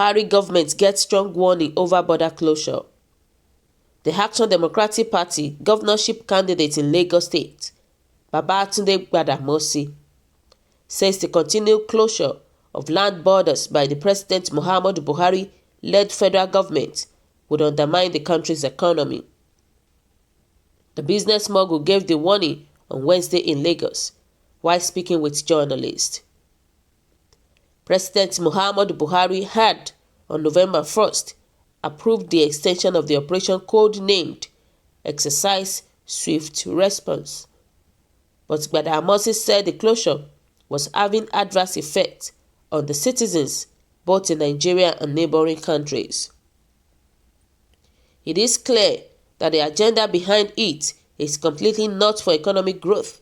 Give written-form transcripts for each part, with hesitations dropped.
Buhari government gets strong warning over border closure. The Action Democratic Party governorship candidate in Lagos State, Babatunde Gbadamosi, says the continued closure of land borders by the President Muhammadu Buhari-led federal government would undermine the country's economy. The business mogul gave the warning on Wednesday in Lagos while speaking with journalists. President Muhammadu Buhari had, on November 1st, approved the extension of the operation code-named Exercise Swift Response. But Gbadamosi said the closure was having adverse effects on the citizens both in Nigeria and neighboring countries. It is clear that the agenda behind it is completely not for economic growth,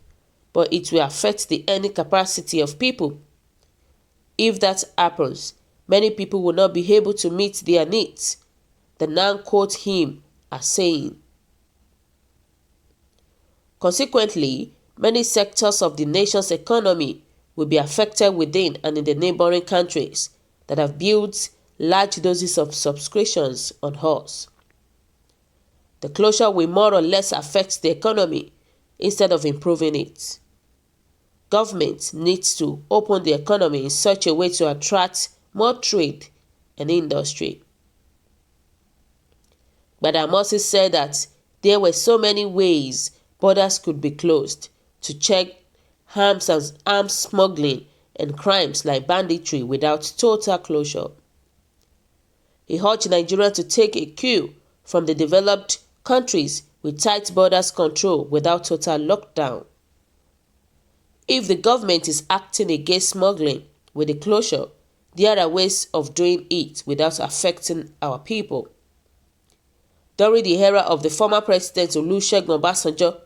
but it will affect the earning capacity of people. If that happens, many people will not be able to meet their needs, the now quote him as saying. Consequently, many sectors of the nation's economy will be affected within and in the neighboring countries that have built large doses of subscriptions on us. The closure will more or less affect the economy instead of improving it. Government needs to open the economy in such a way to attract more trade and industry. Gbadamosi said that there were so many ways borders could be closed to check arms smuggling and crimes like banditry without total closure. He urged Nigeria to take a cue from the developed countries with tight borders control without total lockdown. If the government is acting against smuggling with the closure, there are ways of doing it without affecting our people. During the era of the former President Olusegun Obasanjo,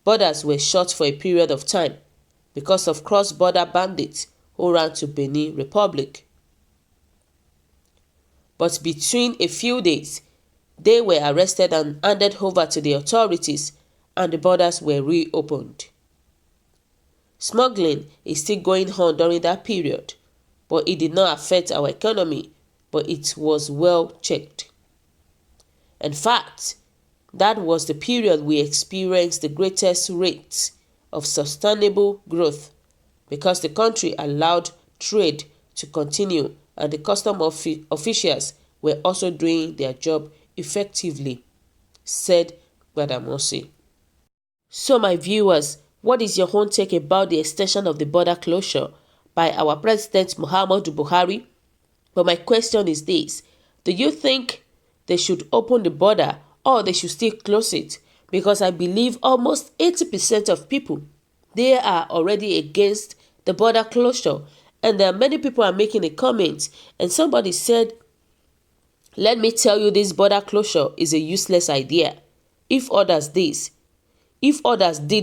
borders were shut for a period of time because of cross-border bandits who ran to Benin Republic. But between a few days, they were arrested and handed over to the authorities, and the borders were reopened. Smuggling is still going on during that period, but it did not affect our economy, but it was well checked. In fact, that was the period we experienced the greatest rates of sustainable growth because the country allowed trade to continue and the custom officials were also doing their job effectively, said Gbadamosi. So my viewers, what is your own take about the extension of the border closure by our President Muhammadu Buhari? But my question is this: do you think they should open the border or they should still close it? Because I believe almost 80% of people, they are already against the border closure, and there are many people are making a comment, and somebody said, let me tell you, this border closure is a useless idea. If others did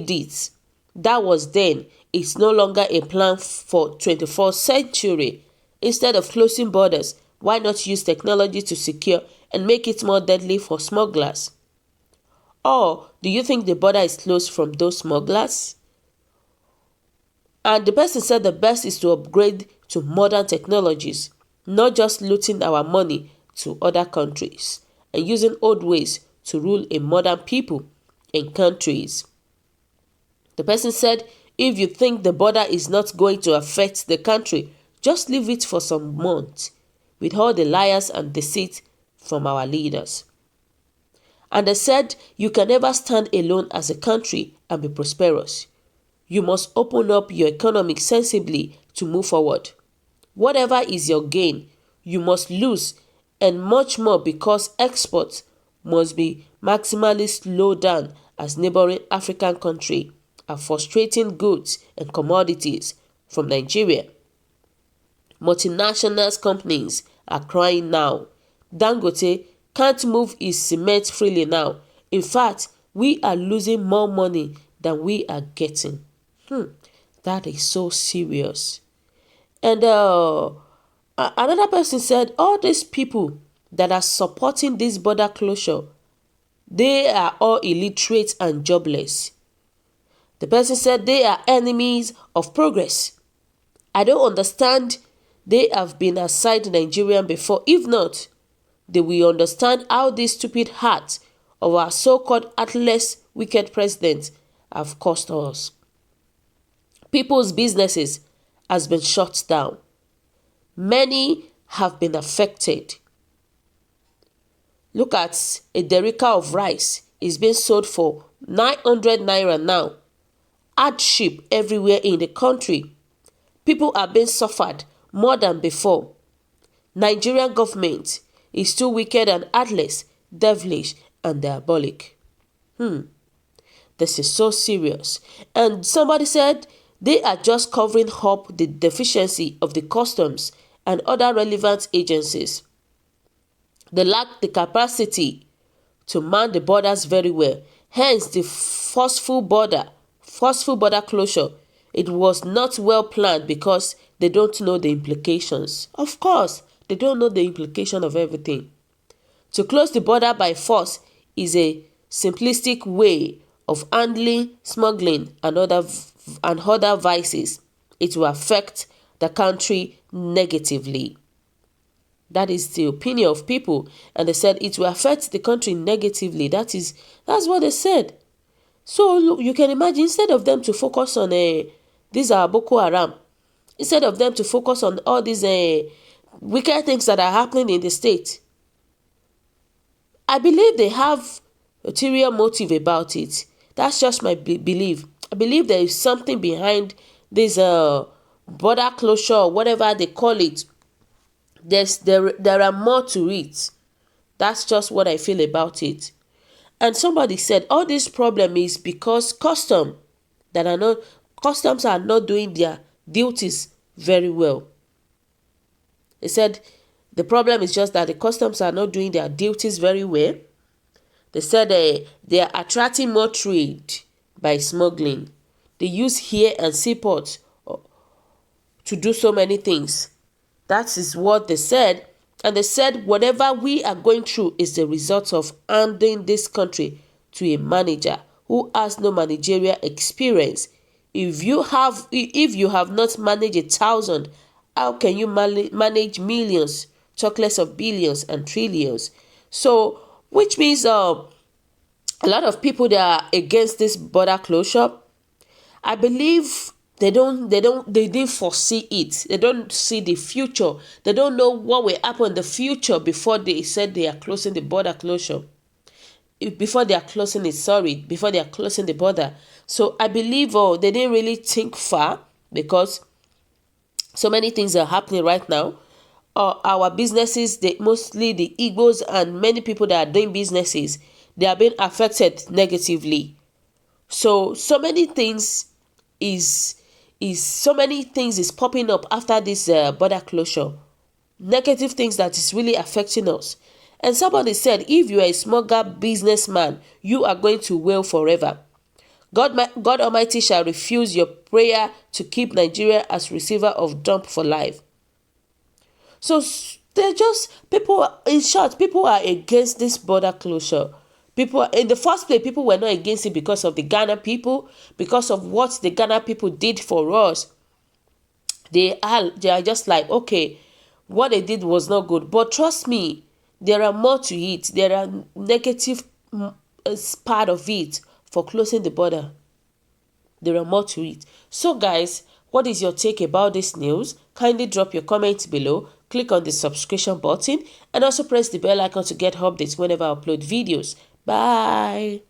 this, that was then. It's no longer a plan for 21st century. Instead of closing borders, why not use technology to secure and make it more deadly for smugglers? Or do you think the border is closed from those smugglers? And the person said the best is to upgrade to modern technologies, not just looting our money to other countries and using old ways to rule a modern people in countries. The person said, if you think the border is not going to affect the country, just leave it for some months with all the liars and deceit from our leaders. And they said, you can never stand alone as a country and be prosperous. You must open up your economy sensibly to move forward. Whatever is your gain, you must lose, and much more, because exports must be maximally slowed down as neighboring African countries are frustrating goods and commodities from Nigeria. Multinational companies are crying now. Dangote can't move his cement freely now. In fact, we are losing more money than we are getting. That is so serious. And another person said, all these people that are supporting this border closure, they are all illiterate and jobless. The person said they are enemies of progress. I don't understand they have been aside Nigerian before. If not, they will understand how this stupid heart of our so-called heartless, wicked president have cost us. People's businesses has been shut down. Many have been affected. Look at a derica of rice is being sold for 900 naira now. Hardship everywhere in the country. People are being suffered more than before. Nigerian government is too wicked and heartless, devilish and diabolic. This is so serious. And somebody said they are just covering up the deficiency of the customs and other relevant agencies. They lack the capacity to man the borders very well. Hence the forceful border closure. It was not well planned because they don't know the implications. Of course, they don't know the implication of everything. To close the border by force is a simplistic way of handling smuggling and other vices. It will affect the country negatively. That is the opinion of people, and they said it will affect the country negatively. That's what they said. So look, you can imagine, instead of them to focus on these are Boko Haram, instead of them to focus on all these wicked things that are happening in the state, I believe they have ulterior motive about it. That's just my belief. I believe there is something behind this border closure or whatever they call it. There are more to it. That's just what I feel about it. And somebody said all this problem is because customs are not doing their duties very well. They said the problem is just that the customs are not doing their duties very well. They said they are attracting more trade by smuggling. They use here and seaport to do so many things. That is what they said. And they said whatever we are going through is the result of handing this country to a manager who has no managerial experience. If you have not managed 1,000, how can you manage millions, talk less of billions and trillions? So, which means a lot of people that are against this border closure, I believe they didn't foresee it. They don't see the future. They don't know what will happen in the future before they said they are closing the border closure. Before they are closing the border. So I believe they didn't really think far, because so many things are happening right now. Our businesses, mostly the Igbos and many people that are doing businesses, they are being affected negatively. So many things is popping up after this border closure. Negative things that is really affecting us. And somebody said, if you are a smuggler businessman, you are going to wail forever. God Almighty shall refuse your prayer to keep Nigeria as receiver of dump for life. So they're just people. In short, people are against this border closure. People, in the first place, people were not against it because of the Ghana people, because of what the Ghana people did for us. They are just like, okay, what they did was not good. But trust me, there are more to it. There are negative part of it for closing the border. There are more to it. So guys, what is your take about this news? Kindly drop your comments below. Click on the subscription button and also press the bell icon to get updates whenever I upload videos. Bye.